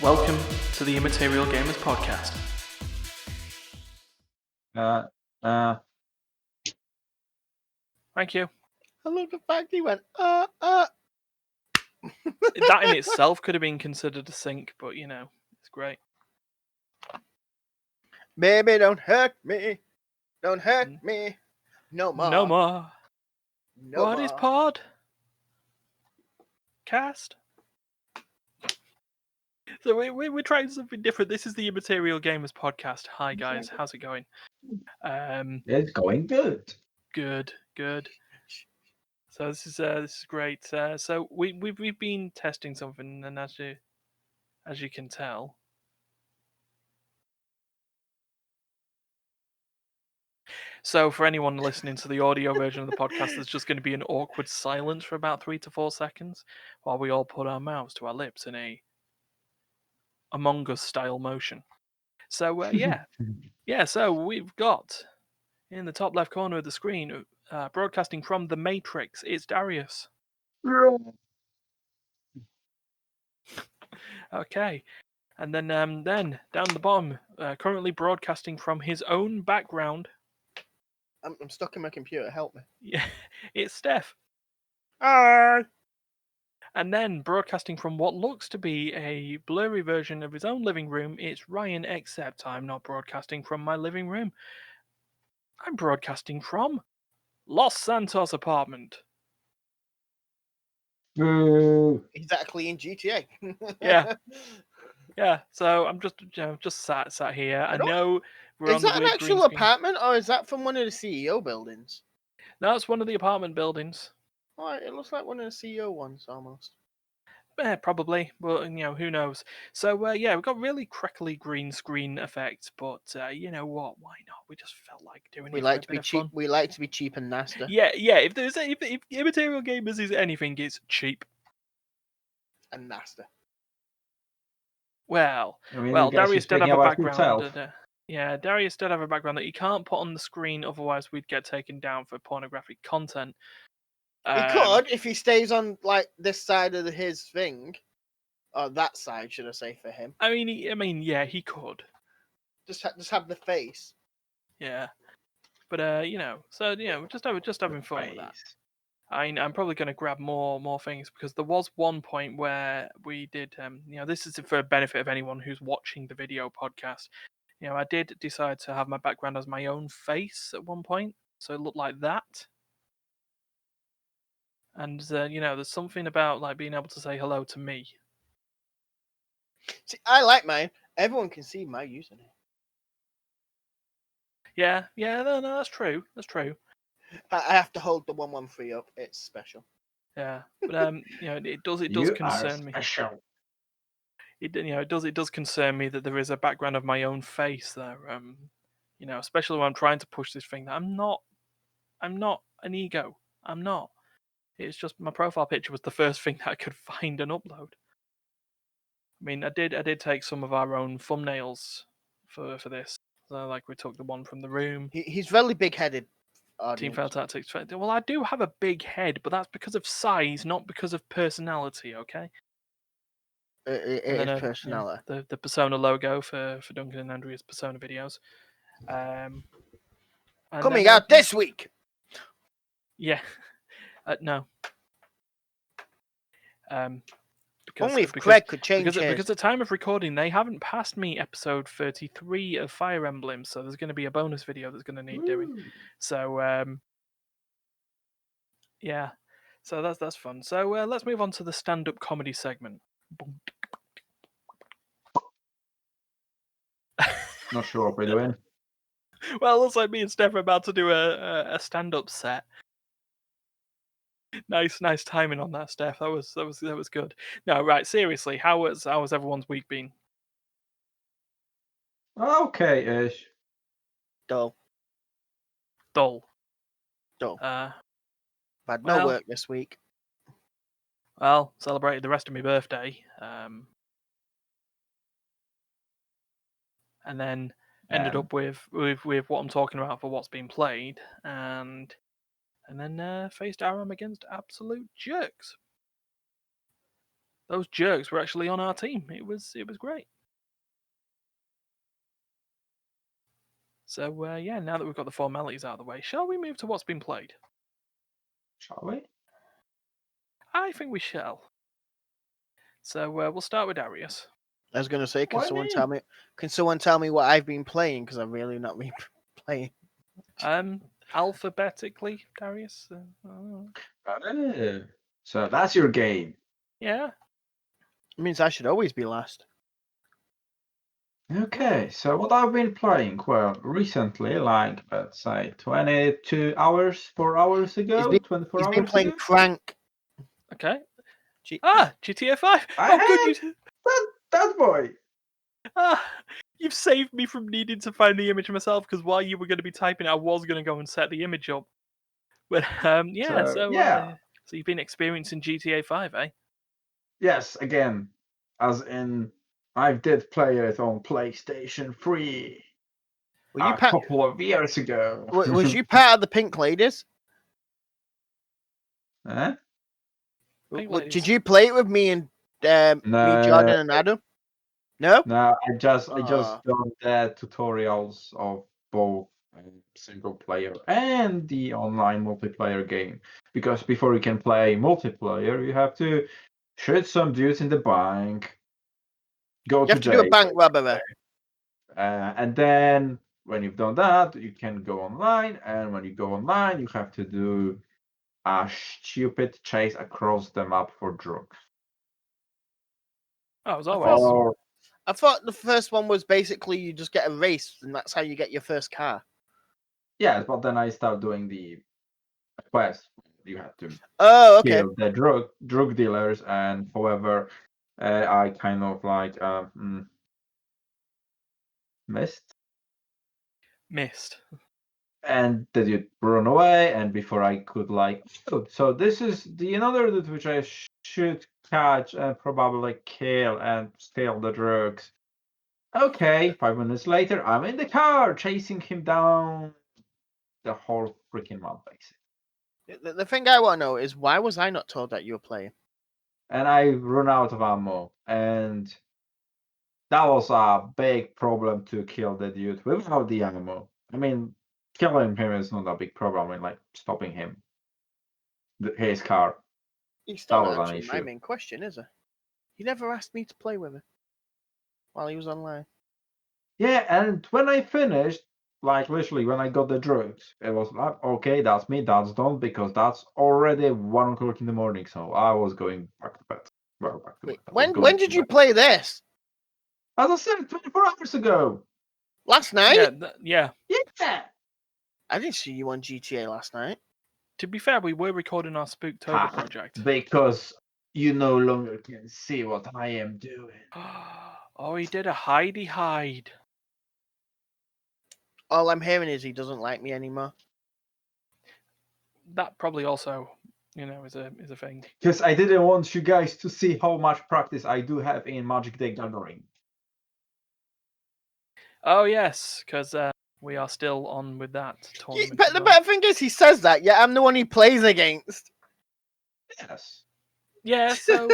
Welcome to the Immaterial Gamers podcast. Thank you. I love the fact he went, That in itself could have been considered a sync, but you know, it's great. Baby, don't hurt me. Don't hurt me. No more. No more. No What more. is pod? Cast? So we're trying something different. This is the Immaterial Gamers podcast. Hi guys, how's it going? It's going good. Good. So this is great. So we've been testing something, and as you can tell. So for anyone listening to the audio version of the podcast, there's just going to be an awkward silence for about 3 to 4 seconds while we all put our mouths to our lips in a Among Us style motion. So so we've got in the top left corner of the screen, broadcasting from the Matrix, it's Dariusz. Okay. And then down the bottom, currently broadcasting from his own background. I'm stuck in my computer. Help me. Yeah, it's Steph. Hi. And then broadcasting from what looks to be a blurry version of his own living room, it's Ryan, except I'm not broadcasting from my living room. I'm broadcasting from Los Santos apartment. Exactly in GTA. Yeah. So I'm just sat here. I know we're is on the that an weird actual green screen. apartment, or is that from one of the CEO buildings? No, it's one of the apartment buildings. Oh, it looks like one of the CEO ones almost. Probably, but you know, who knows? So we've got really crackly green screen effects, but you know what? Why not? We just felt like doing We it like for a to be bit of cheap. fun. We like to be cheap and nasty. Yeah. If Immaterial Gamers is anything, it's cheap. And nasty. Well, Dariusz did have a background. Dariusz did have a background that you can't put on the screen, otherwise we'd get taken down for pornographic content. He could if he stays on like this side of his thing, or that side, should I say, for him. I mean, yeah, he could. Just have the face. Yeah, but you know, so you know, just having fun with that. I'm probably going to grab more things because there was one point where we did. You know, this is for benefit of anyone who's watching the video podcast. You know, I did decide to have my background as my own face at one point, so it looked like that. And you know, there's something about like being able to say hello to me. See, I like mine. Everyone can see my username. Yeah, no, that's true. That's true. I have to hold the 113 up. It's special. Yeah, but you know, it does concern me. It does concern me that there is a background of my own face there. You know, especially when I'm trying to push this thing that I'm not an ego. I'm not. It's just my profile picture was the first thing that I could find and upload. I mean, I did take some of our own thumbnails for this. So, like we took the one from the room. He's really big-headed. Team Fail Tactics. Well, I do have a big head, but that's because of size, not because of personality. Okay. It is personality. You know, the Persona logo for Duncan and Andrea's Persona videos. Coming out this week. Yeah. No. Only if Craig could change because at the time of recording, they haven't passed me episode 33 of Fire Emblem, so there's going to be a bonus video that's going to need doing. So yeah, so that's fun. So let's move on to the stand-up comedy segment. Not sure what we're doing. Well, it looks like me and Steph are about to do a stand-up set. Nice timing on that, Steph. That was good. No, right, seriously, how has everyone's week been? Okay-ish. Dull. I've had no work this week. Well, celebrated the rest of my birthday. And then ended up with what I'm talking about for what's been played, and then faced Aram against absolute jerks. those jerks were actually on our team. It was great. So yeah, now that we've got the formalities out of the way, shall we move to what's been played? Shall we? I think we shall. So we'll start with Dariusz. I was gonna say, can Why someone me? tell me? Can someone tell me what I've been playing? Because I've really not been playing. Alphabetically, Dariusz. So that's your game. Yeah. It means I should always be last. Okay, so what I've been playing, well, recently, like, let's say 22 hours, 4 hours ago, 24 He's hours been playing ago. Crank. Okay. GTA 5. I Oh, had good. that boy. You've saved me from needing to find the image myself, because while you were going to be typing, I was going to go and set the image up. But yeah, Yeah. So you've been experiencing GTA 5, eh? Yes, again, as in, I did play it on PlayStation 3 a couple of years ago. Was you part of the Pink Ladies? Huh? Did you play it with me and me, No, Jordan, and Adam? No. no, I just done the tutorials of both single player and the online multiplayer game. Because before you can play multiplayer, you have to shoot some dudes in the bank, go You to have to do a jail, bank robbery. and then when you've done that, you can go online. And when you go online, you have to do a stupid chase across the map for drugs. Oh, as always. I thought the first one was basically you just get a race, and that's how you get your first car. Yes, but then I start doing the quest. You have to kill the drug dealers, and however, I kind of like missed. And then you run away, and before I could so this is the another dude which I should catch and probably kill and steal the drugs. Okay, 5 minutes later, I'm in the car chasing him down the whole freaking map, basically. The thing I want to know is why was I not told that you were playing? And I run out of ammo, and that was a big problem to kill the dude without the ammo. I mean, killing him is not a big problem. I mean, like stopping him, his car. He's still That not was an answering my issue. main question, is he? He never asked me to play with him while he was online. Yeah, and when I finished, like literally when I got the drugs, it was like, okay, that's me, that's done, because that's already 1 o'clock in the morning. So I was going back to bed. Well, back to bed. When did you play this? As I said, 24 hours ago. Last night? Yeah. Yeah. I didn't see you on GTA last night. To be fair, we were recording our Spooktober project. Because you no longer can see what I am doing. Oh, he did a hidey hide. All I'm hearing is he doesn't like me anymore. That probably also, is a thing. Because I didn't want you guys to see how much practice I do have in Magic the Gathering. Oh yes, because we are still on with that tournament. But the better thing is, he says that, yet I'm the one he plays against. Yes. Yeah, so...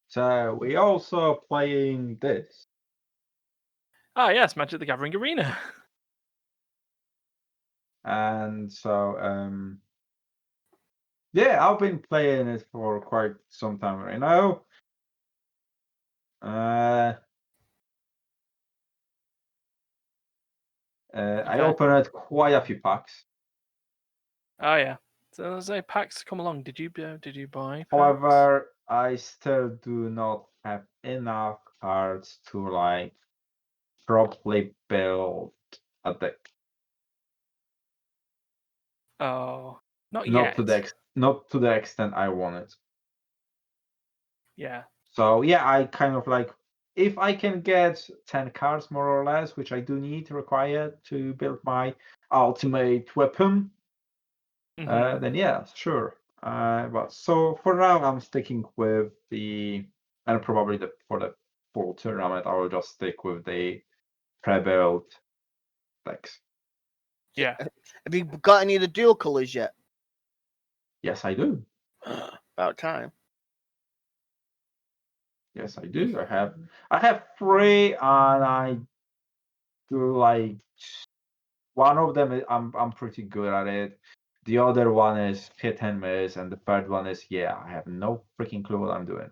So we also playing this. Ah, yes, Magic the Gathering Arena. And so, yeah, I've been playing it for quite some time right now. I opened quite a few packs. Oh yeah. So as packs come along, did you buy packs? However, I still do not have enough cards to properly build a deck. Oh, not yet. Not to the extent I wanted. Yeah. So yeah, I kind of if I can get 10 cards more or less, which I do need required to build my ultimate weapon, then yeah, sure. But so for now, I'm sticking with and probably for the full tournament, I will just stick with the pre-built decks. Yeah. Have you got any of the dual colors yet? Yes, I do. About time. Yes, I do. I have 3, and I do like one of them. I'm pretty good at it. The other one is hit and miss, and the third one is I have no freaking clue what I'm doing.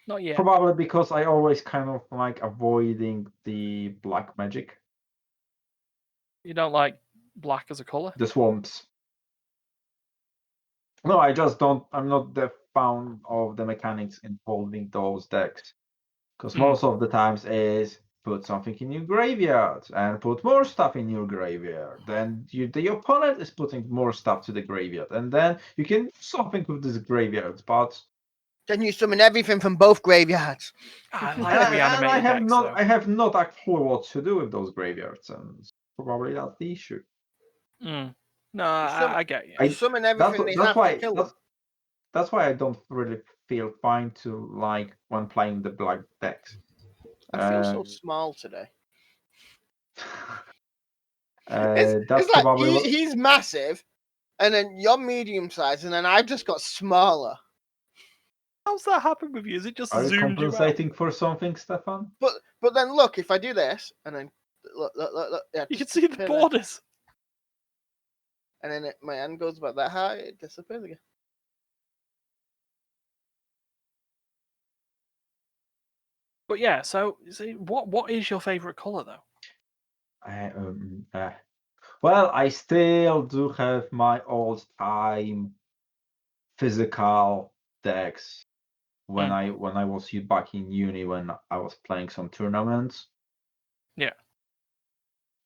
Not yet. Probably because I always kind of like avoiding the black magic. You don't like black as a color? The swamps. No, I just don't. I'm not the fan of the mechanics involving those decks, because most of the times is put something in your graveyard and put more stuff in your graveyard. Then the opponent is putting more stuff to the graveyard, and then you can do something with this graveyard. But Then you summon everything from both graveyards. I like reanimated decks, though. I have not a clue what to do with those graveyards, and probably that's the issue. No, I get you. You summon everything they have to kill them. That's why I don't really feel fine to like when playing the black decks. I feel so small today. That's it's like probably he's massive, and then you're medium sized, and then I've just got smaller. How's that happen with you? Is it just Are you zoomed you out? compensating for something, Stefan? But then look, if I do this, and then look, yeah, You can see the borders. And then my hand goes about that high, it disappears again. But yeah, so see, what is your favorite color though? Well, I still do have my old-time physical decks when I was back in uni when I was playing some tournaments. Yeah.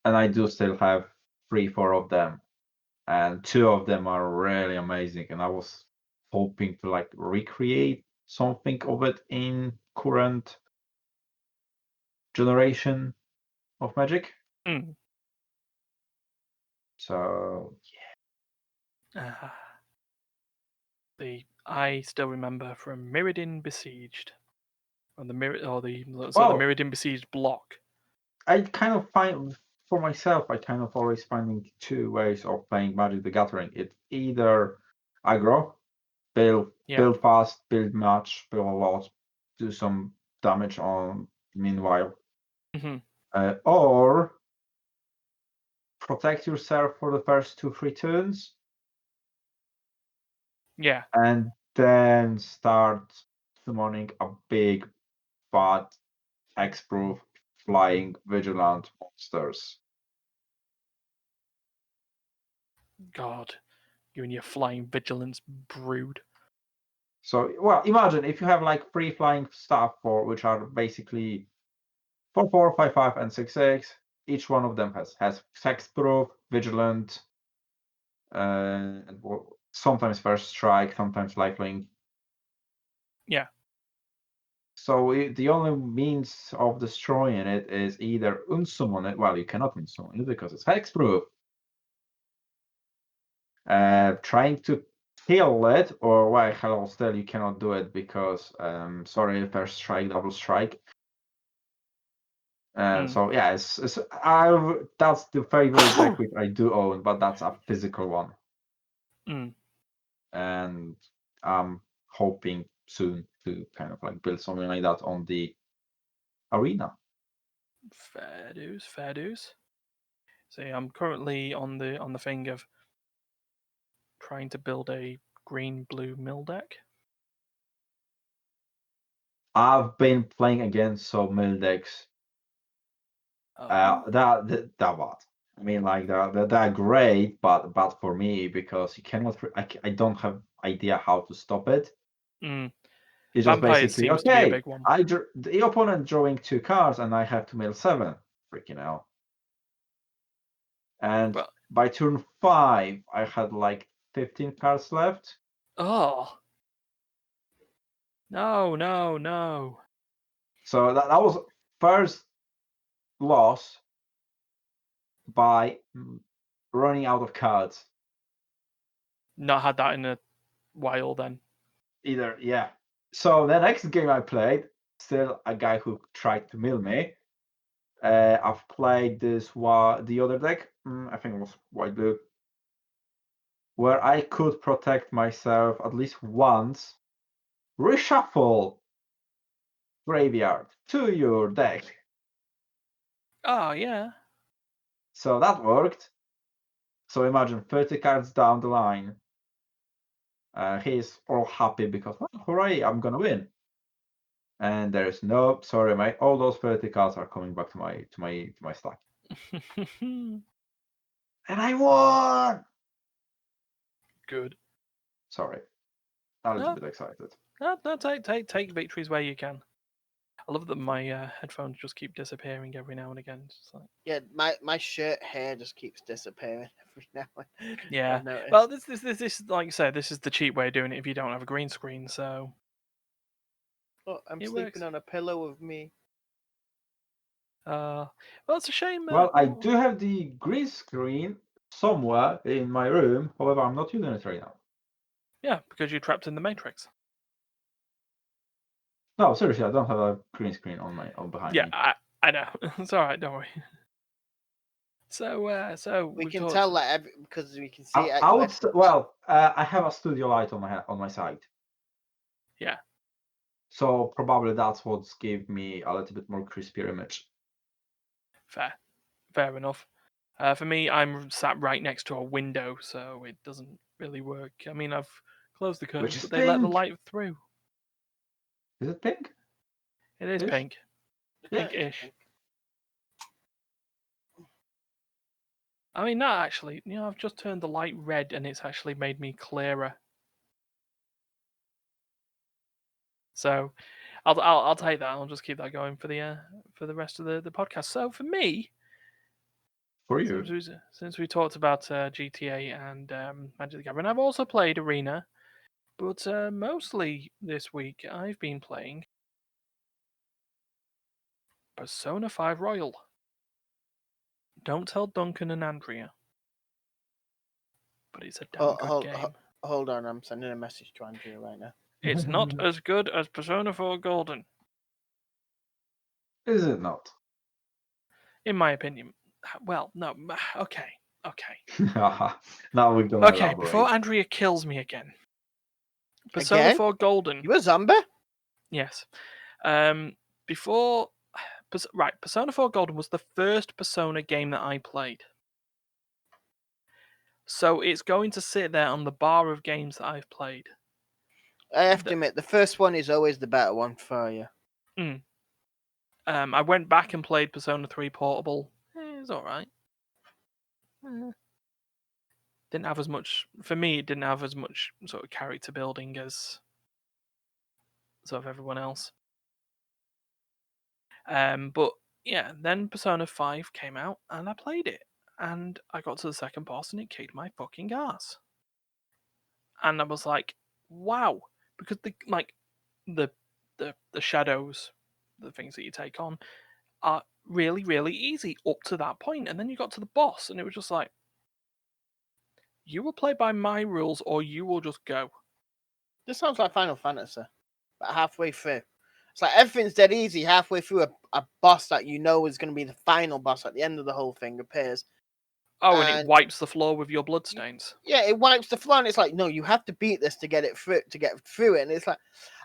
And I do still have 3-4 of them, and 2 of them are really amazing. And I was hoping to like recreate something of it in current generation of Magic. So I still remember from Mirrodin Besieged, or the Mirrodin Besieged block. I kind of find for myself, I kind of always finding 2 ways of playing Magic the Gathering. It's either aggro, build fast, build much, build a lot, do some damage on meanwhile, or protect yourself for the first 2-3 turns. Yeah. And then start summoning a big, fat, hexproof, flying, vigilant monsters. God, you and your flying vigilance brood. So, well, imagine if you have like 3 flying stuff which are basically 4/4, 5/5, and 6/6. Each one of them has hexproof, vigilant, and sometimes first strike, sometimes lifelink. Yeah. So the only means of destroying it is either unsummon it. Well, you cannot unsummon it because it's hexproof. Trying to kill it, or well, hello, still you cannot do it because sorry, first strike, double strike. So yeah, that's the favorite deck which I do own, but that's a physical one. And I'm hoping soon to kind of like build something like that on the arena. Fair dues. See, I'm currently on the thing of trying to build a green-blue mill deck. I've been playing against some mill decks. That what? I mean, like they're great, but for me because you cannot. I don't have idea how to stop it. It's just Vampires basically seems to be a big one. The opponent drawing 2 cards and I have to mill 7. Freaking hell. And by turn 5, I had like 15 cards left. Oh. No. So that was first loss by running out of cards. Not had that in a while then. Either, yeah. So the next game I played, still a guy who tried to mill me. I've played the other deck, I think it was white blue, where I could protect myself at least once reshuffle graveyard to your deck. Oh, yeah. So that worked. So imagine 30 cards down the line. He's all happy because, hooray, I'm gonna win. And there's no, sorry, mate. All those 30 cards are coming back to my stack. And I won! Good. Sorry. A little bit excited. No, take victories where you can. I love that my headphones just keep disappearing every now and again. It's like... Yeah, my shirt hair just keeps disappearing every now and then. Yeah. I've noticed. Well, this, like you said, this is the cheap way of doing it if you don't have a green screen. So. Oh, I'm it sleeping works. on a pillow with me. Well, it's a shame. Well, I do have the green screen somewhere in my room. However, I'm not using it right now. Yeah, because you're trapped in the Matrix. No, seriously, I don't have a green screen on behind me. Yeah, I know. It's all right. Don't worry. So we can tell that because we can see it. I have a studio light on my side. Yeah. So probably that's what's gave me a little bit more crispier image. Fair enough. For me, I'm sat right next to a window, so it doesn't really work. I mean, I've closed the curtains, but they let the light through. Is it pink? It is pink. Pink-ish. I mean, no, actually, I've just turned the light red, and it's actually made me clearer. So, I'll take that. I'll just keep that going for the rest of the podcast. So for me, for you, since we talked about GTA and Magic the Gathering, I've also played Arena, but mostly this week I've been playing Persona 5 Royal. Don't tell Duncan and Andrea, but it's a damn good game. Hold on, I'm sending a message to Andrea right now. It's not as good as Persona 4 Golden. Is it not? In my opinion. Well, no. Okay. Now we're gonna elaborate. Before Andrea kills me again. Persona 4 Golden. You a zombie? Yes. Persona 4 Golden was the first Persona game that I played. So it's going to sit there on the bar of games that I've played. I have to admit, the first one is always the better one for you. I went back and played Persona 3 Portable. It was alright. Didn't have as much... For me, it didn't have as much sort of character building as sort of everyone else. But yeah, then Persona 5 came out and I played it. And I got to the second boss and it kicked my fucking ass. And I was like, wow. Because the shadows, the things that you take on, are really, really easy up to that point. And then you got to the boss and it was just like, you will play by my rules or you will just go. This sounds like Final Fantasy, but halfway through. It's like everything's dead easy. Halfway through, a boss that you know is going to be the final boss at the end of the whole thing appears. Oh, and it wipes the floor with your bloodstains. Yeah, it wipes the floor, and it's like, no, you have to beat this to get through it. And it's like,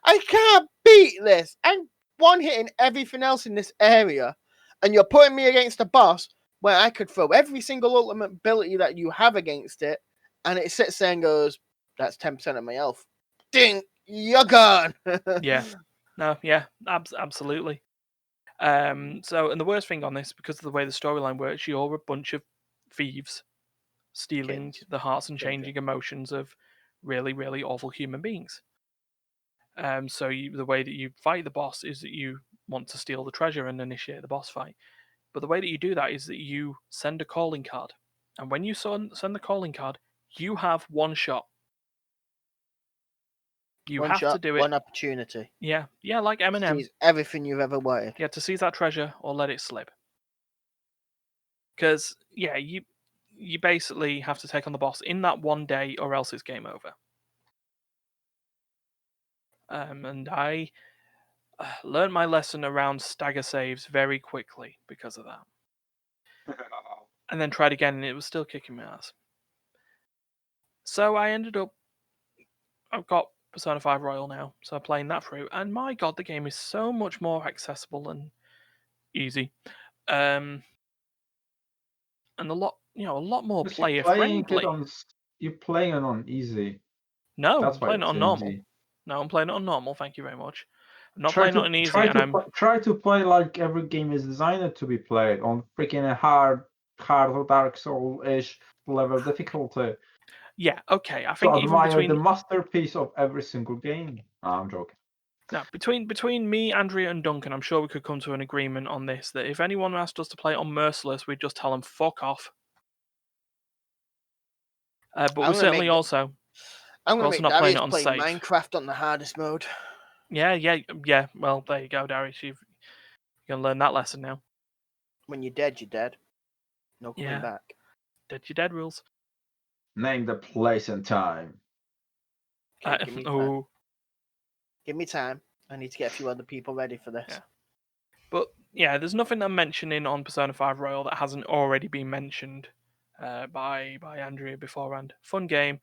I can't beat this. I'm one-hitting everything else in this area, and you're putting me against a boss where I could throw every single ultimate ability that you have against it, and it sits there and goes, that's 10% of my health. Ding, you're gone. Yeah. No, yeah, absolutely. So, and the worst thing on this, because of the way the storyline works, you're a bunch of thieves stealing the hearts and changing emotions of really, really awful human beings. So the way that you fight the boss is that you want to steal the treasure and initiate the boss fight. But the way that you do that is that you send a calling card. And when you send the calling card, you have one shot. You have to do it. One opportunity. Yeah, like Eminem. Seize everything you've ever wanted. Yeah, to seize that treasure or let it slip. Because, yeah, you basically have to take on the boss in that one day or else it's game over. And I learned my lesson around stagger saves very quickly because of that. And then tried again and it was still kicking my ass. So I ended up... I've got Persona 5 Royal now, so playing that through, and my god, the game is so much more accessible and easy, and a lot more Because you're player playing it friendly. on you're playing it on easy. No, That's I'm why playing it it's on normal. easy. No, I'm playing it on normal. Thank you very much. I'm not Try playing it to on easy, and I'm try to play like every game is designed to be played on freaking a hard or Dark Soul-ish level difficulty. yeah, okay. I To think even admire the between masterpiece of every single game. No, I'm joking. no, between me, Andrea, and Duncan, I'm sure we could come to an agreement on this. That if anyone asked us to play it on Merciless, we'd just tell them fuck off. But I'm we gonna certainly make also I'm we're gonna also make not playing it Darius on play safe. Minecraft on the hardest mode. Yeah. Well, there you go, Darius. You're gonna learn that lesson now. When you're dead, you're dead. No coming Yeah. back. Dead you dead rules. Name the place and time. Okay, give me time. Oh, Give me time. I need to get a few other people ready for this. Yeah. But yeah, there's nothing I'm mentioning on Persona 5 Royal that hasn't already been mentioned by Andrea beforehand. Fun game,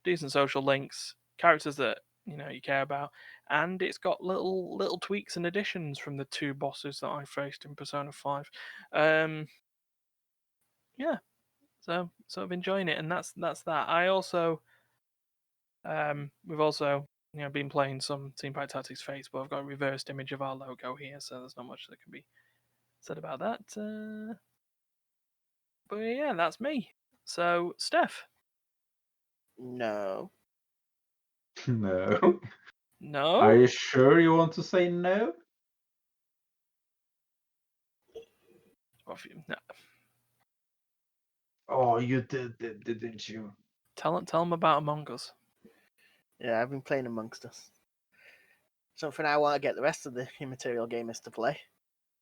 decent social links, characters that you care about, and it's got little tweaks and additions from the two bosses that I faced in Persona 5. Yeah, so sort of enjoying it, and that's that. I also we've also been playing some Team Fight Tactics Fates, but I've got a reversed image of our logo here, so there's not much that can be said about that. But yeah, that's me. So, Steph, No. No. no? Are you sure you want to say no? No. Oh, you didn't you? Tell them about Among Us. Yeah, I've been playing Amongst Us. Something I want to get the rest of the Immaterial gamers to play.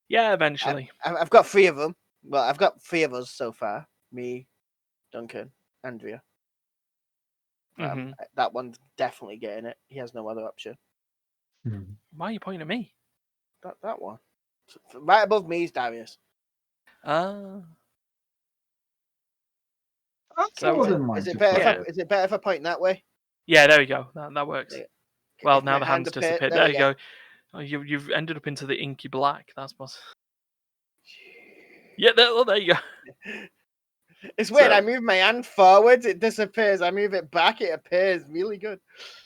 Yeah, eventually. I've got 3 of them. Well, I've got 3 of us so far. Me, Duncan, Andrea. That one's definitely getting it. He has no other option. Why are you pointing at me? That one. Right above me is Darius. So, Is it better if I point that way? Yeah, there we go. That works. Well, If now my the hand hand's appeared, disappeared. There you go. Oh, you've ended up into the inky black. That's possible. Yeah, there you go. It's weird. I move my hand forwards, it disappears. I move it back, it appears. Really good.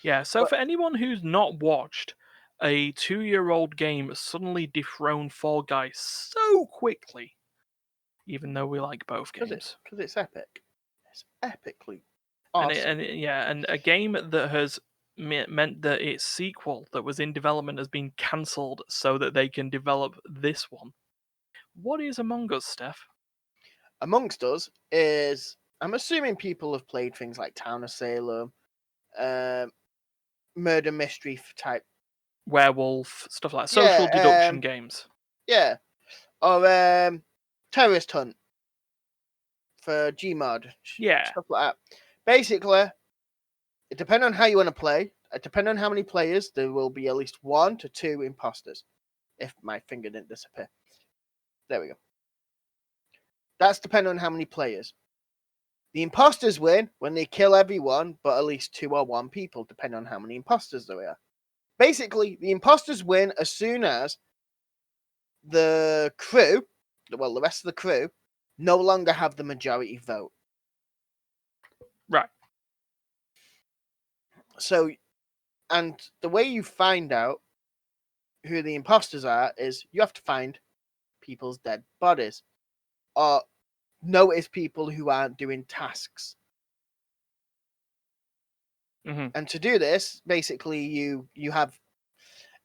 Yeah, so for anyone who's not watched a 2-year-old game suddenly dethrone Fall Guys so quickly, even though we like both games. Because it's epic. It's epically awesome. And a game that has meant that its sequel that was in development has been cancelled so that they can develop this one. What is Among Us, Steph? Amongst Us is, I'm assuming people have played things like Town of Salem, murder mystery type, Werewolf, stuff like that. Social deduction games. Yeah. Or Terrorist Hunt for Gmod. Yeah. Stuff like that. Basically, it depends on how you want to play. It depends on how many players. There will be at least 1 to 2 imposters. If my finger didn't disappear. There we go. That's depending on how many players. The imposters win when they kill everyone, but at least 2 or 1 people, depending on how many imposters there are. Basically, the imposters win as soon as the crew, well, the rest of the crew, no longer have the majority vote. Right. So, and the way you find out who the imposters are is you have to find people's dead bodies or notice people who aren't doing tasks. Mm-hmm. And to do this, basically, you have,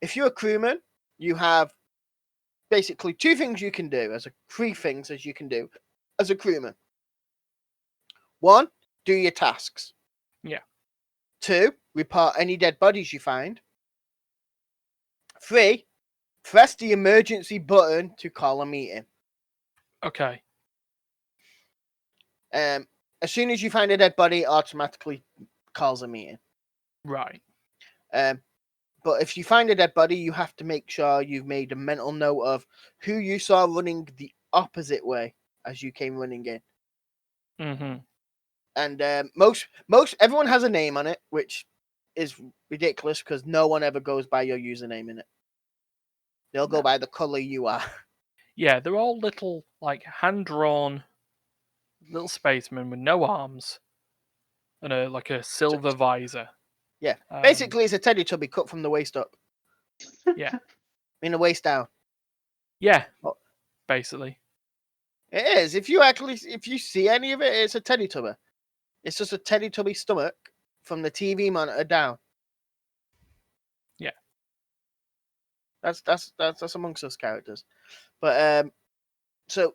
if you're a crewman, you have basically 2 things you can do, 3 things as you can do as a crewman. 1, do your tasks. Yeah. 2, report any dead bodies you find. 3, press the emergency button to call a meeting. Okay. As soon as you find a dead body, it automatically calls a meeting. Right. But if you find a dead body, you have to make sure you've made a mental note of who you saw running the opposite way as you came running in. Mm-hmm. And most everyone has a name on it, which is ridiculous because no one ever goes by your username in it. They'll go by the color you are. Yeah, they're all little, like, hand-drawn little spacemen with no arms and a silver visor. Yeah, basically it's a Teletubby cut from the waist up. Yeah. In the waist down. Yeah, Oh. basically. It is. If you see any of it, it's a Teletubby. It's just a Teletubby stomach from the TV monitor down. Yeah. That's amongst us characters. But so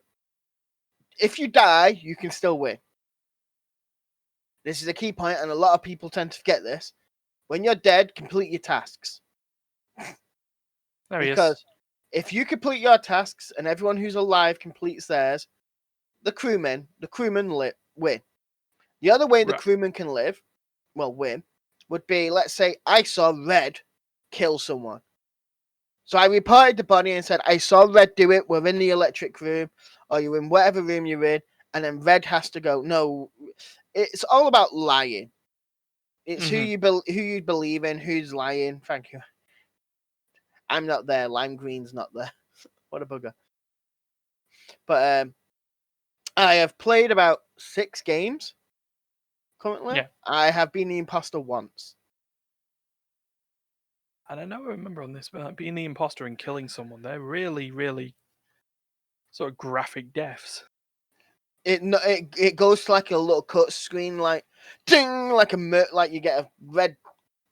if you die, you can still win. This is a key point, and a lot of people tend to forget this. When you're dead, complete your tasks. There he is. Because if you complete your tasks and everyone who's alive completes theirs, the crewmen win. The other way the crewmen can win, would be, let's say, I saw Red kill someone. So I reported the body and said, I saw Red do it. We're in the electric room, or you're in whatever room you're in, and then Red has to go. No, it's all about lying. It's who you believe in, who's lying. Thank you. I'm not there. Lime Green's not there. What a bugger. But I have played about 6 games currently. Yeah. I have been the imposter once. And I know I remember on this, but being the imposter and killing someone, they're really, really sort of graphic deaths. It goes to like a little cut screen, like ding, like you get a red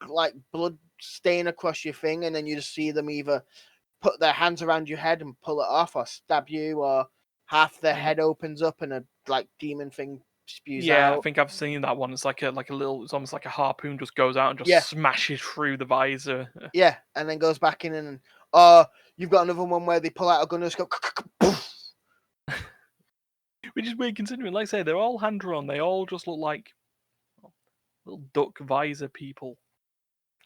like blood stain across your thing, and then you just see them either put their hands around your head and pull it off, or stab you, or half their head opens up and a like demon thing spews out. Yeah, I think I've seen that one. It's like a little. It's almost like a harpoon just goes out and just smashes through the visor. Yeah, and then goes back in, and you've got another one where they pull out a gun and just go. Which is weird considering, like I say, they're all hand drawn. They all just look like little duck visor people.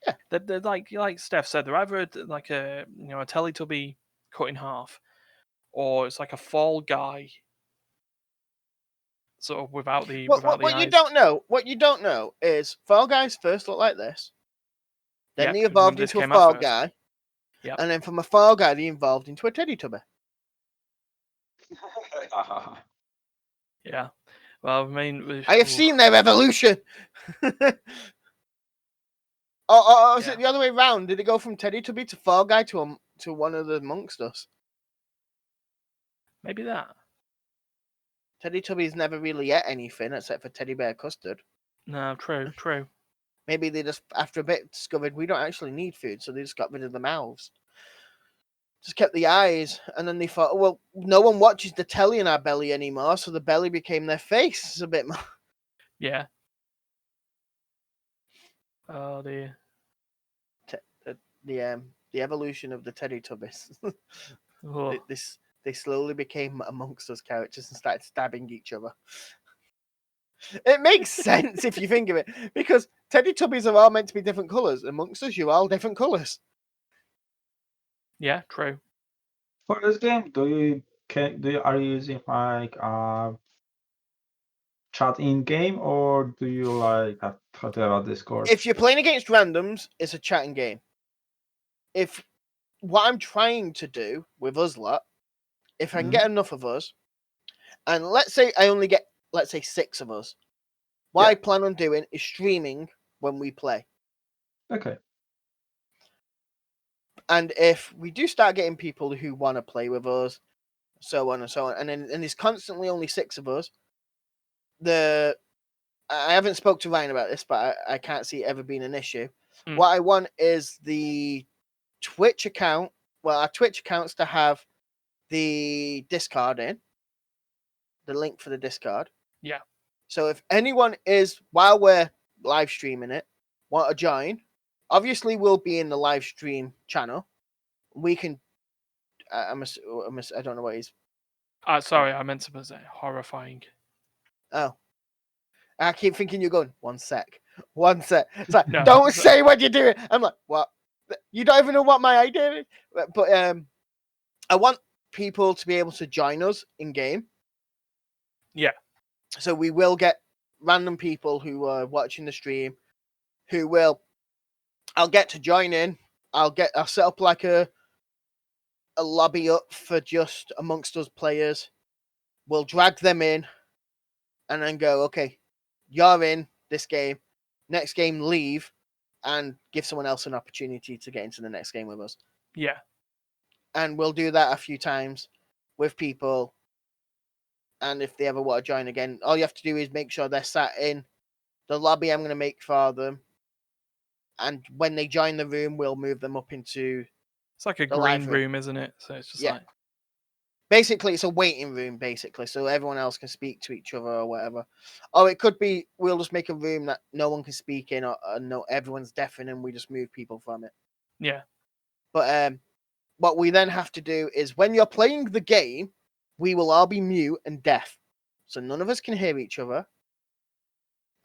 Yeah, they're like Steph said, they're either like a Teletubby cut in half, or it's like a Fall Guy. Sort of without the what eyes. You don't know is Fall Guys first looked like this. Then they evolved into a Fall Guy. Yep. And then from a Fall Guy, they evolved into a Teletubby. Yeah. Well, I mean, I have seen their evolution. Or was it the other way around? Did it go from Teletubby to Fall Guy to one of the amongst us? Maybe that. Teletubbies never really ate anything except for teddy bear custard. No, true. Maybe they just, after a bit, discovered we don't actually need food, so they just got rid of the mouths. Just kept the eyes, and then they thought, well, no one watches the telly in our belly anymore, so the belly became their face a bit more. Yeah. Oh dear. The evolution of the Teletubbies. Oh. They slowly became amongst us characters and started stabbing each other. It makes sense if you think of it, because Teletubbies are all meant to be different colours. Amongst us, you're all different colours. Yeah, true. For this game, are you using like chat in game, or do you like have Discord? If you're playing against randoms, it's a chatting game. If what I'm trying to do with us lot, if I can get enough of us, and let's say I only get 6 of us, what I plan on doing is streaming when we play. Okay. And if we do start getting people who want to play with us, so on and so on, and there's constantly only 6 of us, I haven't spoke to Ryan about this, but I can't see it ever being an issue. What I want is the Twitch account, our Twitch accounts to have the Discord in, the link for the Discord. Yeah. So if anyone is, while we're live streaming it, want to join, obviously we'll be in the live stream channel. We can, I don't know what he's. Sorry, I meant to say horrifying. Oh. I keep thinking you're going, one sec. It's like, no, don't say what you're doing. I'm like, what? You don't even know what my idea is? But I want people to be able to join us in game. Yeah. So we will get random people who are watching the stream who will I'll get to join in. I'll set up like a lobby up for just amongst us players. We'll drag them in and then go, okay, you're in this game. Next game, leave and give someone else an opportunity to get into the next game with us. Yeah. And we'll do that a few times with people. And if they ever want to join again, all you have to do is make sure they're sat in the lobby I'm going to make for them. And when they join the room, we'll move them up into... It's like a the green live room, isn't it? So it's just like... Basically, it's a waiting room, basically, so everyone else can speak to each other or whatever. Or it could be we'll just make a room that no one can speak in, or no, everyone's deaf in, and we just move people from it. Yeah. But what we then have to do is when you're playing the game, we will all be mute and deaf. So none of us can hear each other,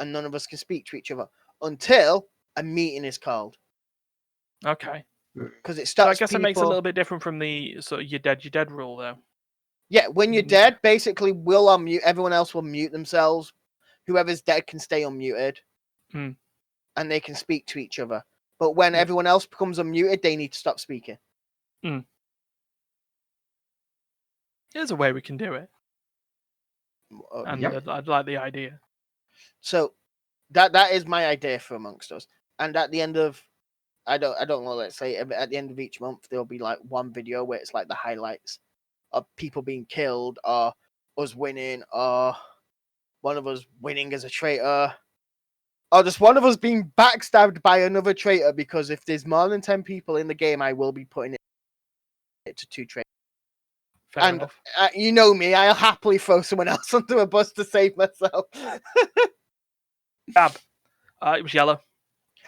and none of us can speak to each other until a meeting is called. Okay. Because it So I stops guess people... it makes it a little bit different from the sort of you're dead rule, though. Yeah, when you're dead, basically we'll unmute. Everyone else will mute themselves. Whoever's dead can stay unmuted. Mm. And they can speak to each other. But when everyone else becomes unmuted, they need to stop speaking. Mm. There's a way we can do it. And Yep. I'd like the idea. So that is my idea for amongst us. And at the end of... I don't know, let's say at the end of each month there'll be like one video where it's like the highlights of people being killed, or us winning, or one of us winning as a traitor, or just one of us being backstabbed by another traitor, because if there's more than 10 people in the game, I will be putting it to 2 traitors. Fair enough. You know me, I'll happily throw someone else under a bus to save myself. Gab. It was yellow.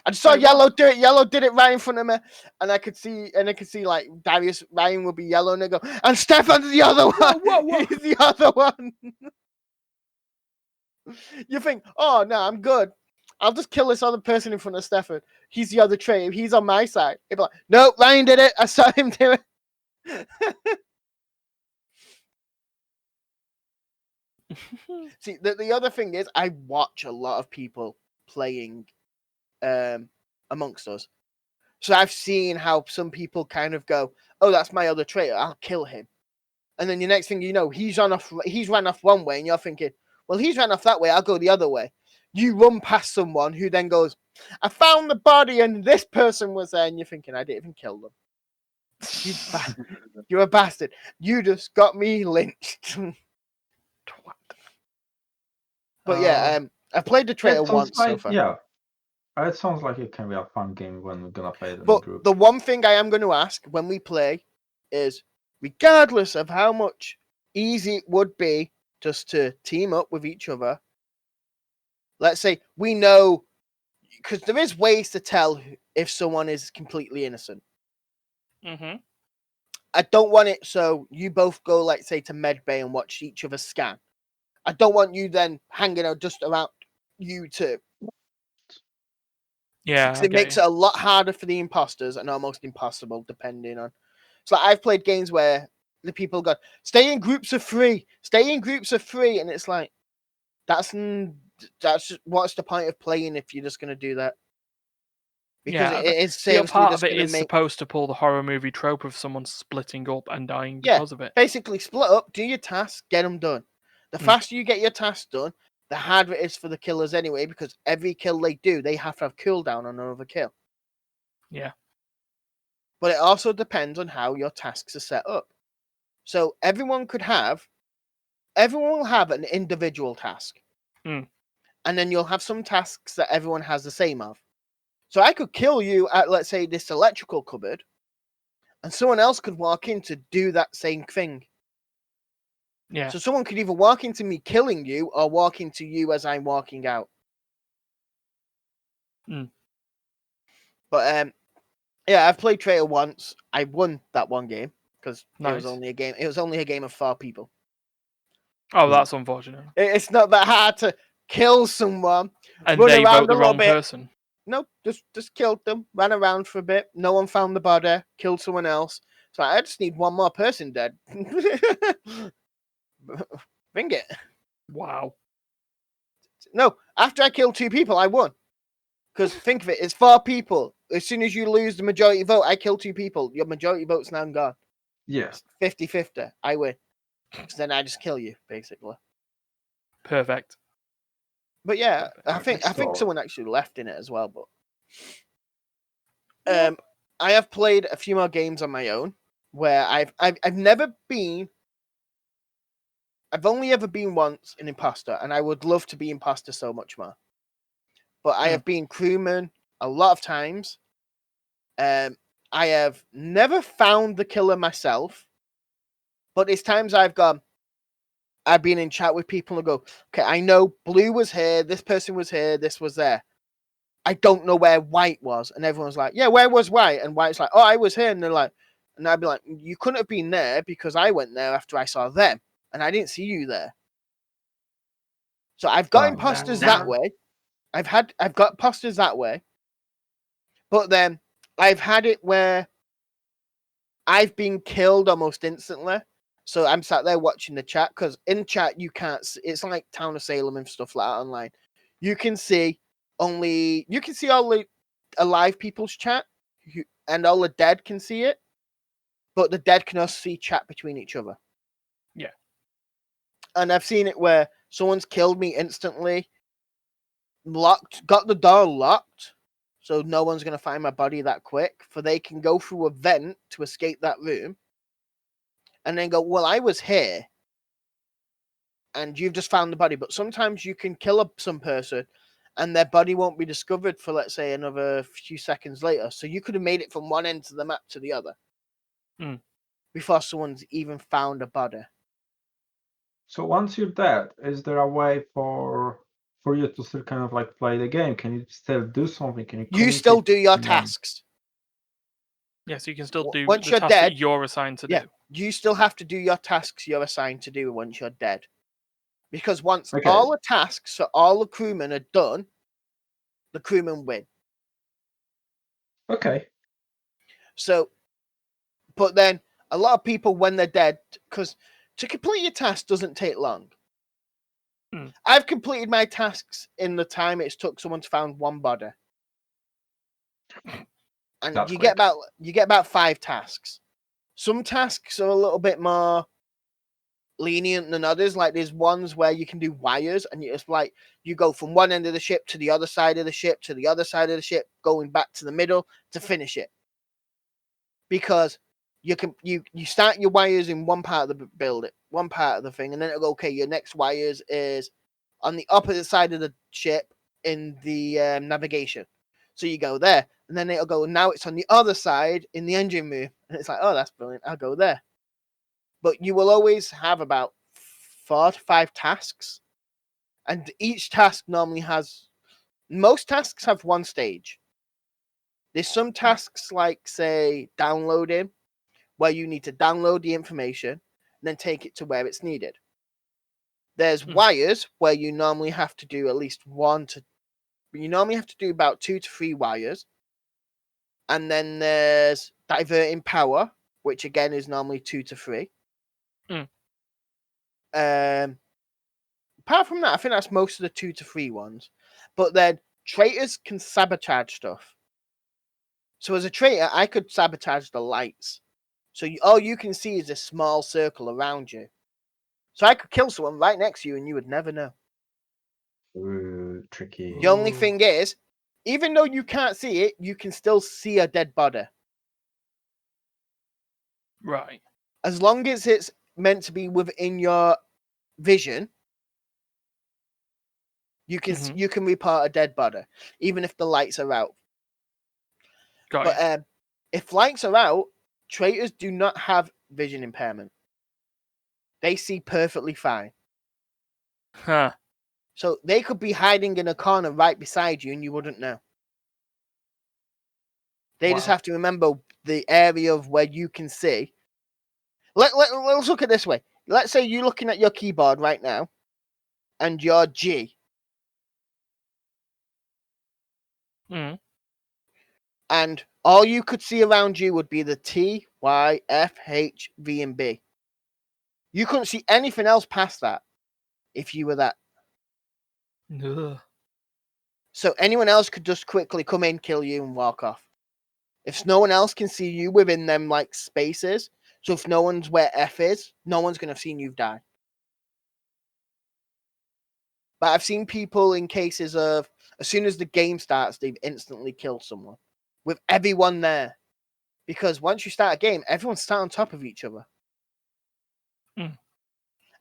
I just saw Yellow do it. Yellow did it right in front of me, and I could see like Dariusz, Ryan will be yellow, and I go, and Stefan's the other one. Whoa. He's the other one. You think, oh no, I'm good. I'll just kill this other person in front of Stefan. He's the other traitor. He's on my side. He'd be like, no, Ryan did it. I saw him do it. See, the other thing is, I watch a lot of people playing amongst us. So I've seen how some people kind of go, oh, that's my other traitor, I'll kill him. And then the next thing you know, he's ran off one way, and you're thinking, well, he's ran off that way, I'll go the other way. You run past someone who then goes, I found the body and this person was there, and you're thinking, I didn't even kill them. You're a bastard. You just got me lynched. But yeah, I played the traitor once so far. Yeah. It sounds like it can be a fun game when we're gonna play it in But group. the one thing I am going to ask when we play is, regardless of how much easy it would be just to team up with each other, let's say we know, because there is ways to tell if someone is completely innocent. Mm-hmm. I don't want it so you both go, like, say, to medbay and watch each other scan. I don't want you then hanging out just around you two. Yeah, Because it makes it a lot harder for the imposters and almost impossible, depending on... So I've played games where the people go, stay in groups of 3, and it's like, that's what's the point of playing if you're just going to do that? Because it is seriously part just of it going to is make... supposed to pull the horror movie trope of someone splitting up and dying because of it. Basically split up, do your tasks, get them done. The faster you get your tasks done, the harder it is for the killers anyway, because every kill they do, they have to have cooldown on another kill. Yeah. But it also depends on how your tasks are set up. So everyone will have an individual task. Mm. And then you'll have some tasks that everyone has the same of. So I could kill you at, let's say, this electrical cupboard, and someone else could walk in to do that same thing. Yeah. So someone could either walk into me killing you or walk into you as I'm walking out. Mm. But yeah, I've played Traitor once. I won that one game because Nice. it was only a game of 4 people. Oh, that's unfortunate. It's not that hard to kill someone and run they around vote the a little wrong bit. person. No, just killed them, ran around for a bit. No one found the body, killed someone else. So I just need one more person dead. Bring it. Wow. No, after I killed 2 people, I won. Because think of it, it's 4 people. as soon as you lose the majority vote, I kill 2 people. Your majority vote's now gone. Yeah. 50-50. I win. So then I just kill you, basically. Perfect. But yeah, Perfect. I think So- someone actually left in it as well. But I have played a few more games on my own where I've never been. I've only ever been once an imposter, and I would love to be imposter so much more. But I have been crewman a lot of times. I have never found the killer myself, but it's times I've been in chat with people and go, okay, I know blue was here, this person was here, this was there. I don't know where white was. And everyone's like, yeah, where was white? And white's like, oh, I was here. And they're like, and I'd be like, you couldn't have been there because I went there after I saw them and I didn't see you there. So I've got imposters that way. I've got imposters that way. But then I've had it where I've been killed almost instantly. So I'm sat there watching the chat because in chat you can't see, it's like Town of Salem and stuff like that online. You can see all the alive people's chat and all the dead can see it, but the dead can also see chat between each other. Yeah. And I've seen it where someone's killed me instantly, got the door locked, so no one's going to find my body that quick, for they can go through a vent to escape that room, and then go, well, I was here, and you've just found the body. But sometimes you can kill some person, and their body won't be discovered for, let's say, another few seconds later. So you could have made it from one end of the map to the other before someone's even found a body. So once you're dead, is there a way for you to still kind of like play the game? Can you still do something? Can you? You still do your someone? tasks. Yeah, so you can still do Once the you're task dead, that you're assigned to do. You still have to do your tasks you're assigned to do once you're dead. Because once Okay. all the tasks for all the crewmen are done, the crewmen win. Okay. So, but then a lot of people, when they're dead, because to complete your task doesn't take long. I've completed my tasks in the time it took someone to find one body. And That's you quick. get about 5 tasks. Some tasks are a little bit more lenient than others. Like there's ones where you can do wires, and it's like you go from one end of the ship to the other side of the ship to the other side of the ship, going back to the middle to finish it. Because you start your wires in one part of the build, one part of the thing, and then it'll go, okay, your next wires is on the opposite side of the ship in the navigation. So you go there, and then it'll go, now it's on the other side in the engine room, and it's like, oh, that's brilliant, I'll go there. But you will always have about 4 to 5 tasks, and each task normally has, most tasks have one stage. There's some tasks like, say, downloading, where you need to download the information and then take it to where it's needed. There's wires, where you normally have to do at least you normally have to do about 2 to 3 wires. And then there's diverting power, which again is normally 2 to 3. Apart from that, I think that's most of the 2 to 3 ones. But then traitors can sabotage stuff. So as a traitor, I could sabotage the lights. So all you can see is a small circle around you. So I could kill someone right next to you and you would never know. Ooh, tricky. The only thing is, even though you can't see it, you can still see a dead body. Right. As long as it's meant to be within your vision, you can report a dead body, even if the lights are out. But if lights are out, traitors do not have vision impairment. They see perfectly fine. Huh. So they could be hiding in a corner right beside you and you wouldn't know. They just have to remember the area of where you can see. Let's look at it this way. Let's say you're looking at your keyboard right now and you're G. And all you could see around you would be the T, Y, F, H, V, and B. You couldn't see anything else past that if you were that. Ugh. So anyone else could just quickly come in, kill you, and walk off. If no one else can see you within them like spaces, so if no one's where F is, no one's gonna have seen you die. But I've seen people in cases of as soon as the game starts, they've instantly killed someone with everyone there. Because once you start a game, everyone's sat on top of each other. Mm.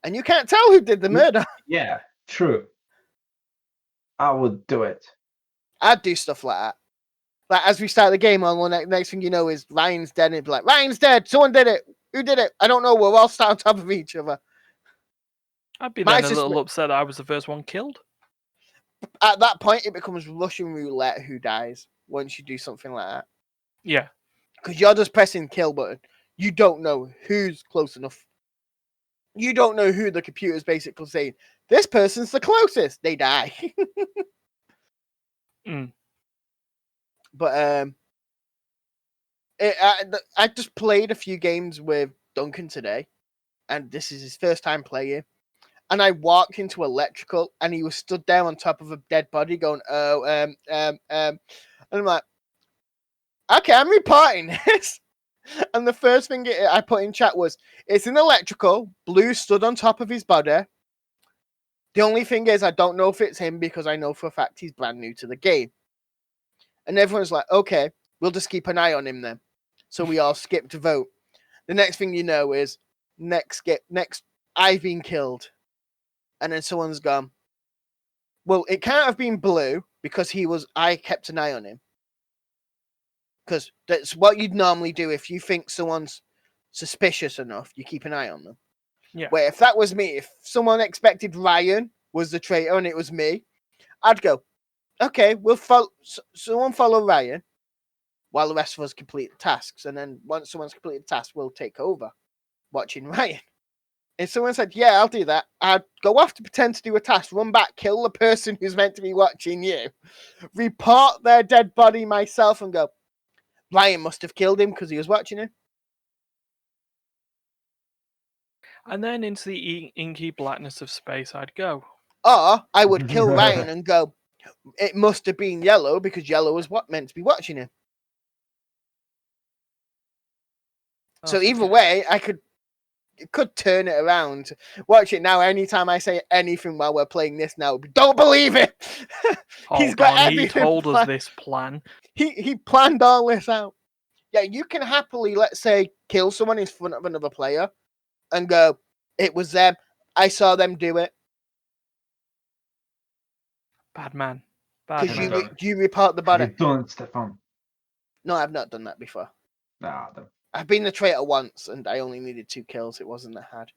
And you can't tell who did the murder. Yeah, true. I would do it. I'd do stuff like that. Like as we start the game, on next thing you know is Ryan's dead, and it'd be like, Ryan's dead. Someone did it. Who did it? I don't know. We're all sat on top of each other. I'd be My then a sis- little upset that I was the first one killed. At that point, it becomes Russian roulette who dies once you do something like that. Yeah. Because you're just pressing kill button. You don't know who's close enough. You don't know who the computer's basically saying, this person's the closest. They die. Mm. But I just played a few games with Duncan today, and this is his first time playing. And I walked into electrical, and he was stood there on top of a dead body, going, and I'm like, okay, I'm reporting this. And the first thing I put in chat was, it's an electrical. Blue stood on top of his body. The only thing is, I don't know if it's him because I know for a fact he's brand new to the game. And everyone's like, okay, we'll just keep an eye on him then. So we all skipped to vote. The next thing you know is, next I've been killed. And then someone's gone, well, it can't have been Blue because I kept an eye on him. Because that's what you'd normally do if you think someone's suspicious enough, you keep an eye on them. Yeah. Where if that was me, if someone expected Ryan was the traitor and it was me, I'd go, okay, we'll someone follow Ryan while the rest of us complete the tasks. And then once someone's completed the task, we'll take over watching Ryan. If someone said, yeah, I'll do that, I'd go off to pretend to do a task, run back, kill the person who's meant to be watching you, report their dead body myself and go, Ryan must have killed him because he was watching him. And then into the inky blackness of space I'd go. Or I would kill Ryan and go, it must have been Yellow because Yellow was meant to be watching him. So either way, I could turn it around. Watch it now. Anytime I say anything while we're playing this now, don't believe it. He's got everything. He told us this plan. He planned all this out. Yeah, you can happily, let's say, kill someone in front of another player and go, it was them. I saw them do it. Bad man. Bad Because man. you report the body. Have you done it, Stefan? No, I've not done that before. Nah, I've been the traitor once, and I only needed 2 kills. It wasn't that hard.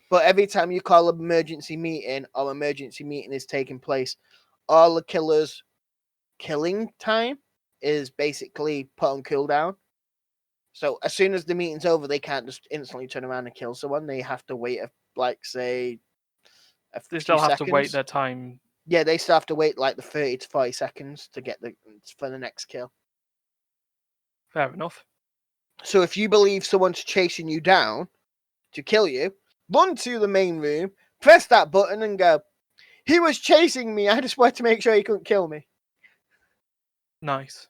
But every time you call an emergency meeting, or emergency meeting is taking place, all the killers' killing time is basically put on cooldown. So as soon as the meeting's over, they can't just instantly turn around and kill someone. They have to wait, say, they still have to wait their time. Yeah, they still have to wait like the 30 to 40 seconds to get for the next kill. Fair enough. So if you believe someone's chasing you down to kill you, run to the main room, press that button and go, he was chasing me. I just wanted to make sure he couldn't kill me. Nice.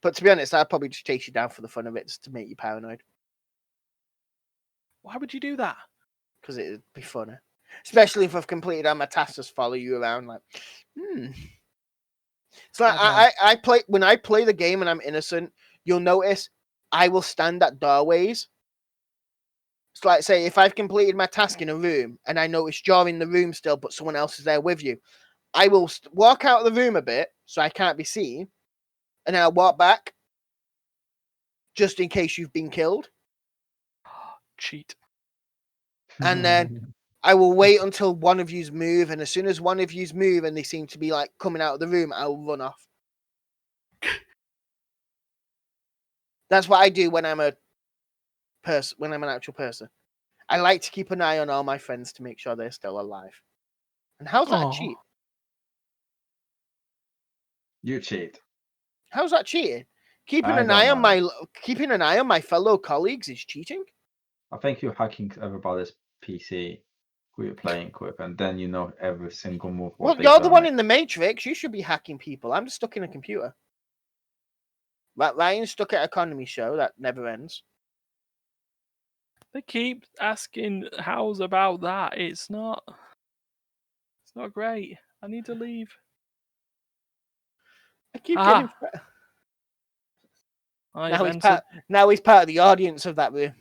But to be honest, I'd probably just chase you down for the fun of it, just to make you paranoid. Why would you do that? Because it'd be funny. Especially if I've completed all my tasks, just follow you around like, So I play when I play the game and I'm innocent, you'll notice I will stand at doorways. It's like, say, if I've completed my task in a room and I notice you're in the room still, but someone else is there with you, I will walk out of the room a bit so I can't be seen, and then I'll walk back just in case you've been killed. Cheat. And then I will wait until one of you's move, and as soon as one of you's move and they seem to be like coming out of the room, I'll run off. That's what I do when I'm an actual person. I like to keep an eye on all my friends to make sure they're still alive. And how's that a cheat? You cheat. How's that cheating? Keeping an eye on my fellow colleagues is cheating. I think you're hacking everybody's PC who you're playing with, and then you know every single move. Well, you're the one in the Matrix. You should be hacking people. I'm just stuck in a computer. Ryan's stuck at economy show that never ends. They keep asking how's about that. It's not great. I need to leave. I keep Aha. getting. Now he's part of the audience of that room.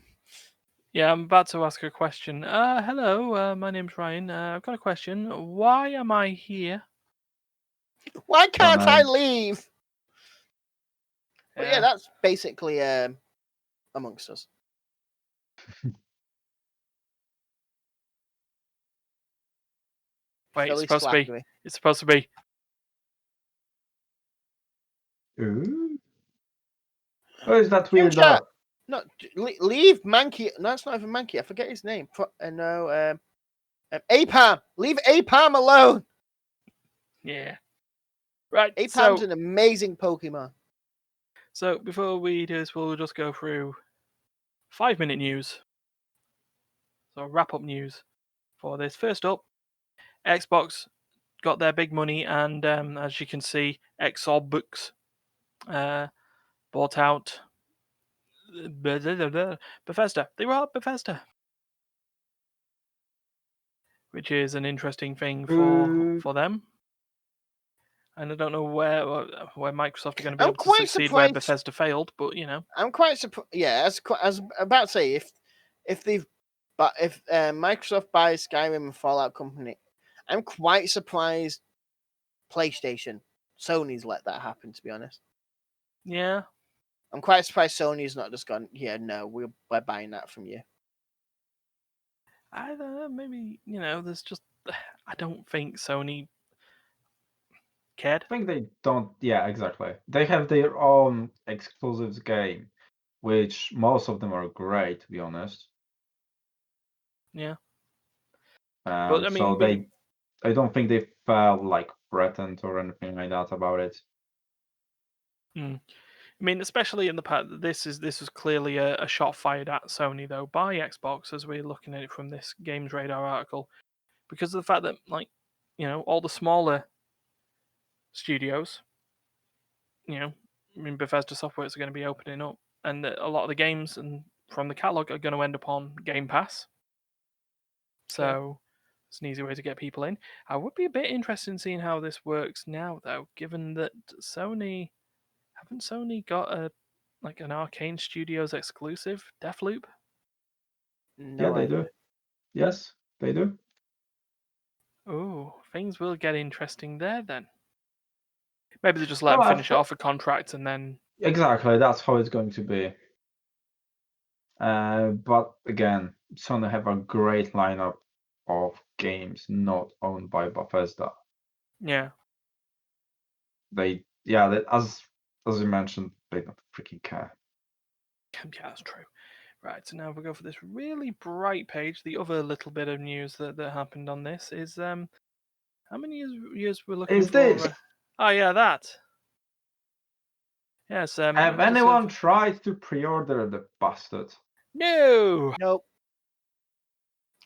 Yeah, I'm about to ask a question. Hello, my name's Ryan. I've got a question. Why am I here? Why can't I leave? But yeah, that's basically Amongst Us. Wait, it's supposed to be. Ooh. Oh, is that weird? No, leave Mankey. No, it's not even Mankey. I forget his name. No, Apam. Leave Apam alone. Yeah. Right. Apam's an amazing Pokemon. So before we do this, we'll just go through 5-minute news. So wrap up news for this. First up, Xbox got their big money, and as you can see, Xbox bought out Bethesda. They were out Bethesda, which is an interesting thing for them. And I don't know where Microsoft are going to be able to succeed where Bethesda failed, but you know, I'm quite surprised. Yeah, as about to say, if Microsoft buys Skyrim and Fallout Company, I'm quite surprised PlayStation, Sony's let that happen. To be honest, yeah, I'm quite surprised Sony's not just gone. Yeah, no, we're buying that from you. I don't know. Maybe there's just I don't think Sony cared. I think they don't. Yeah, exactly. They have their own exclusives game, which most of them are great, to be honest. Yeah. But I mean, I don't think they felt like threatened or anything like that about it. I mean, especially in the part that this was clearly a shot fired at Sony though by Xbox, as we're looking at it from this Games Radar article, because of the fact that all the smaller studios, I mean Bethesda Softworks are going to be opening up, and a lot of the games and from the catalog are going to end up on Game Pass. So it's an easy way to get people in. I would be a bit interested in seeing how this works now, though, given that Sony got an Arcane Studios exclusive, Deathloop? No, yeah, they do. Yes, they do. Oh, things will get interesting there then. Maybe they just let them finish off a contract and then. Exactly, that's how it's going to be. But again, Sony have a great lineup of games not owned by Bethesda. Yeah. As you mentioned, they don't freaking care. Yeah, that's true. Right, so now we go for this really bright page. The other little bit of news that happened on this is how many years we're looking for? This? Oh yeah, that. Yes. Have anyone tried to pre-order the bastard? No. Nope.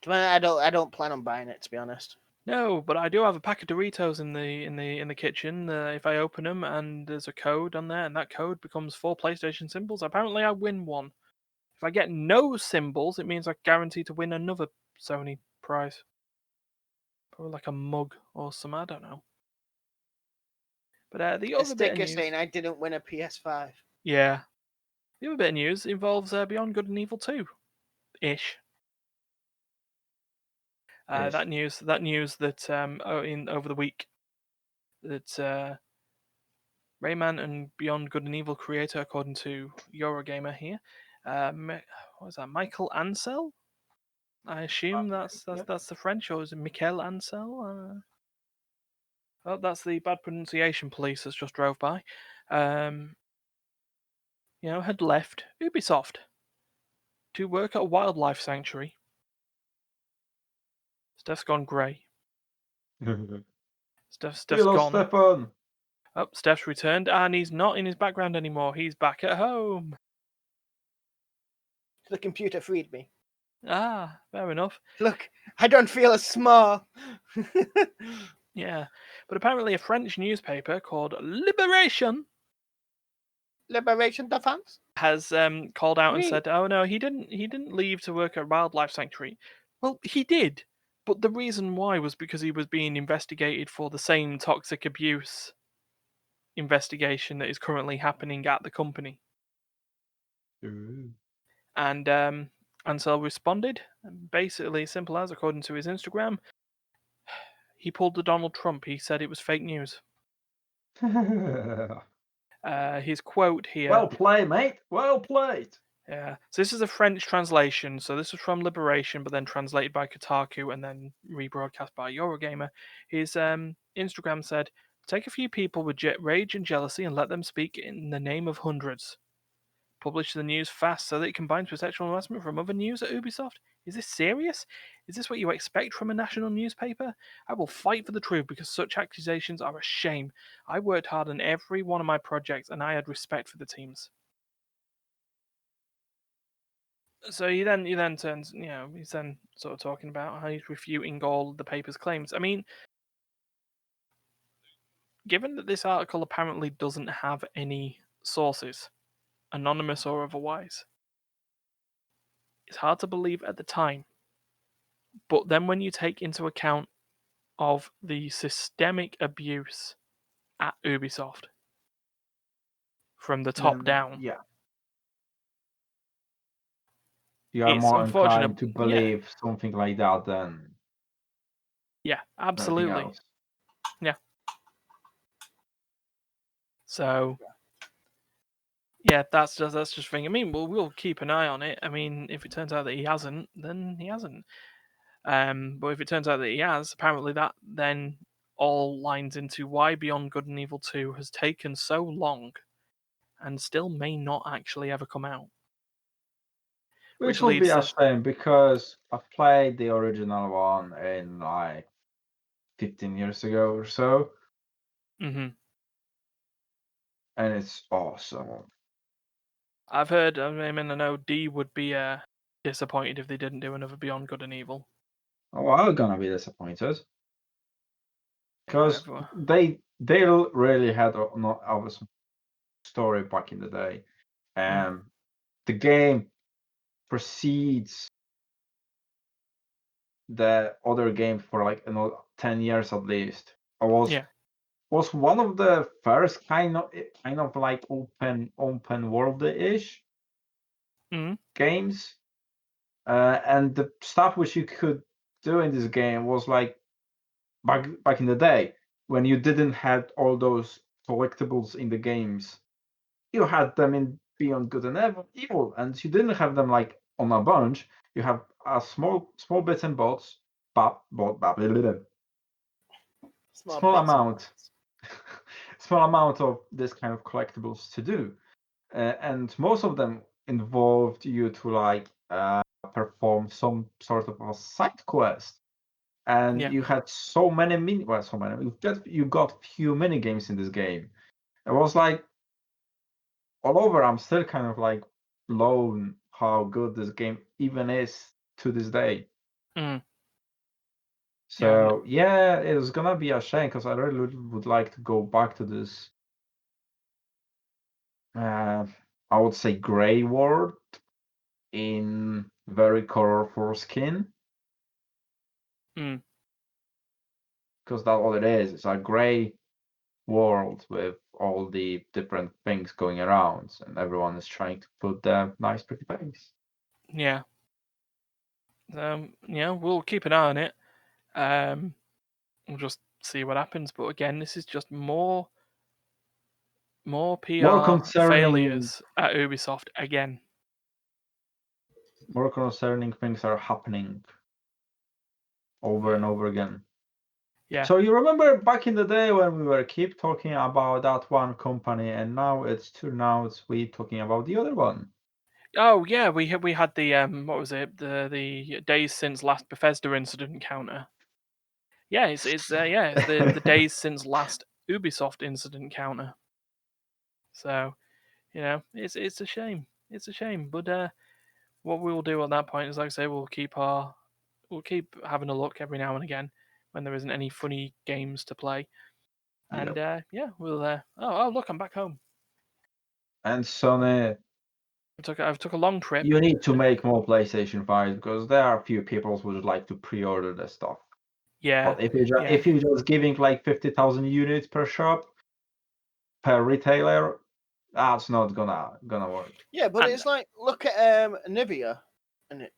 I don't plan on buying it, to be honest. No, but I do have a pack of Doritos in the kitchen. If I open them and there's a code on there, and that code becomes 4 PlayStation symbols, apparently I win one. If I get no symbols, it means I guarantee to win another Sony prize. Probably like a mug or some, I don't know. But the other bit of news saying I didn't win a PS5. Yeah. The other bit of news involves Beyond Good and Evil 2 ish. That news that over the week that Rayman and Beyond Good and Evil creator, according to Eurogamer here, what is that? Michael Ansel? I assume that's the French, or is it Michael Ansel? Oh, that's the bad pronunciation police that's just drove by. Had left Ubisoft to work at a wildlife sanctuary. Steph's gone grey. Steph's gone. Stefan. Oh, Steph's returned, and he's not in his background anymore. He's back at home. The computer freed me. Ah, fair enough. Look, I don't feel as small. Yeah, but apparently a French newspaper called Libération Liberation Defense has called out and Me. said, "Oh no, he didn't leave to work at Wildlife Sanctuary." Well, he did, but the reason why was because he was being investigated for the same toxic abuse investigation that is currently happening at the company. Ooh. And Ansel responded, basically simple as, according to his Instagram, he pulled the Donald Trump. He said it was fake news. His quote here. Well played, mate. Well played. Yeah. So this is a French translation. So this was from Liberation, but then translated by Kotaku and then rebroadcast by Eurogamer. His Instagram said, "Take a few people with rage and jealousy and let them speak in the name of hundreds. Publish the news fast so that it combines with sexual harassment from other news at Ubisoft. Is this serious? Is this what you expect from a national newspaper? I will fight for the truth because such accusations are a shame. I worked hard on every one of my projects and I had respect for the teams." So he then turns, he's then sort of talking about how he's refuting all the paper's claims. I mean, given that this article apparently doesn't have any sources, anonymous or otherwise, it's hard to believe at the time. But then when you take into account of the systemic abuse at Ubisoft from the top Then down, yeah, you are it's more unfortunate. inclined to Yeah, believe something like that than yeah, anything absolutely. else. Yeah. So yeah, that's just the thing. I mean, we'll keep an eye on it. I mean, if it turns out that he hasn't, then he hasn't. But if it turns out that he has, apparently that then all lines into why Beyond Good and Evil 2 has taken so long and still may not actually ever come out. Which Which will be leads a to shame because I've played the original one in like 15 years ago or so, hmm and it's awesome. I've heard. I mean, I know D would be disappointed if they didn't do another Beyond Good and Evil. Oh, I'm gonna be disappointed Yeah, because they really had a awesome story back in the day, and the game precedes the other game for like 10 years at least. I yeah. was one of the first kind of like open world-ish hmm games, and the stuff which you could do in this game was like back in the day when you didn't have all those collectibles in the games. You had them in Beyond Good and Evil, and you didn't have them like on a bunch. You have a small bits and bots, Small small bits and amount bobs. small amount of this kind of collectibles to do, and most of them involved you to like perform some sort of a side quest, and Yeah. you had so many so many you got few mini games in this game. It was like all over. I'm still kind of like blown how good this game even is to this day. Mm. Yeah. So yeah, it's gonna be a shame because I really would like to go back to this. I would say gray world in very colorful skin, Mm. because that's all it is. It's a gray world with all the different things going around, and everyone is trying to put the nice, pretty face. Yeah. Yeah. We'll keep an eye on it. We'll just see what happens. But again, this is just more More PR concerning, failures at Ubisoft again. more concerning things are happening over and over again. Yeah. So you remember back in the day when we were keep talking about that one company, and now we talking about the other one. Oh yeah, we had the what was it, the days since last Bethesda incident counter. Yeah, it's the days since last Ubisoft incident counter. So it's a shame. It's a shame. But what we will do at that point is, like I say, we'll keep having a look every now and again when there isn't any funny games to play. And Yep. yeah, we'll oh look, I'm back home. And Sony, I took a long trip. you need to make more PlayStation 5 because there are a few people who would like to pre-order the stuff. Yeah. But if you're just giving like 50,000 units per shop, per retailer, that's not gonna work. Yeah, but And- it's like, look at Nvidia, and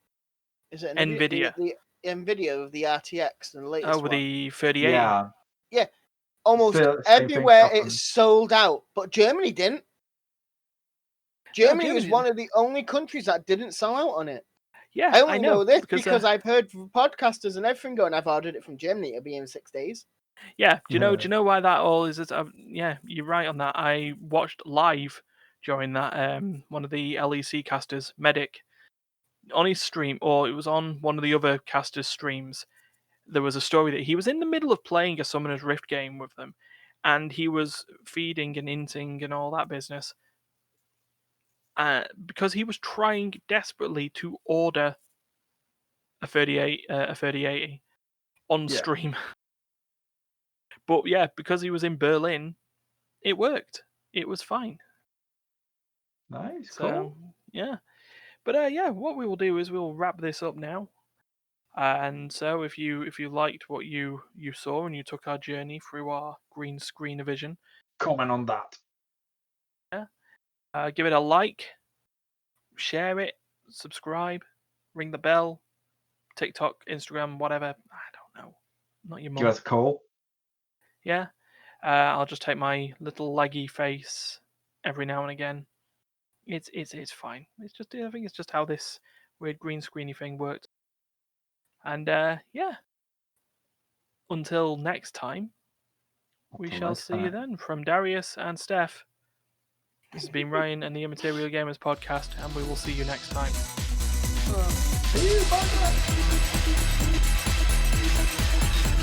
is it Nvidia? The Nvidia of the RTX and the latest Oh, with one. the 3080. Yeah, Almost Same thing everywhere happened. it's sold out, but Germany didn't. Germany is Germany one of the only countries that didn't sell out on it. Yeah, I only know this because uh, I've heard from podcasters and everything going, I've ordered it from Germany. It'll be in 6 days. yeah. Do you know why that all is? Yeah, you're right on that. I watched live during that one of the LEC casters, Medic, on his stream, or it was on one of the other casters' streams. There was a story that he was in the middle of playing a Summoner's Rift game with them, and he was feeding and inting and all that business. Because he was trying desperately to order a 3080 on stream. But yeah, because he was in Berlin, it worked. It was fine. Nice, So, cool. yeah. But yeah, what we will do is we'll wrap this up now. And so if you liked what you saw and you took our journey through our green screen vision, Comment on that. give it a like, share it, subscribe, ring the bell, TikTok, Instagram, whatever. I don't know. Not your mum. Give us a call. Yeah. I'll just take my little laggy face every now and again. It's fine. It's just, I think it's just how this weird green screeny thing works. And yeah. Until next time, we shall see you then. From Dariusz and Steph, this has been Ryan and the Immaterial Gamers podcast, and we will see you next time. See you, bye.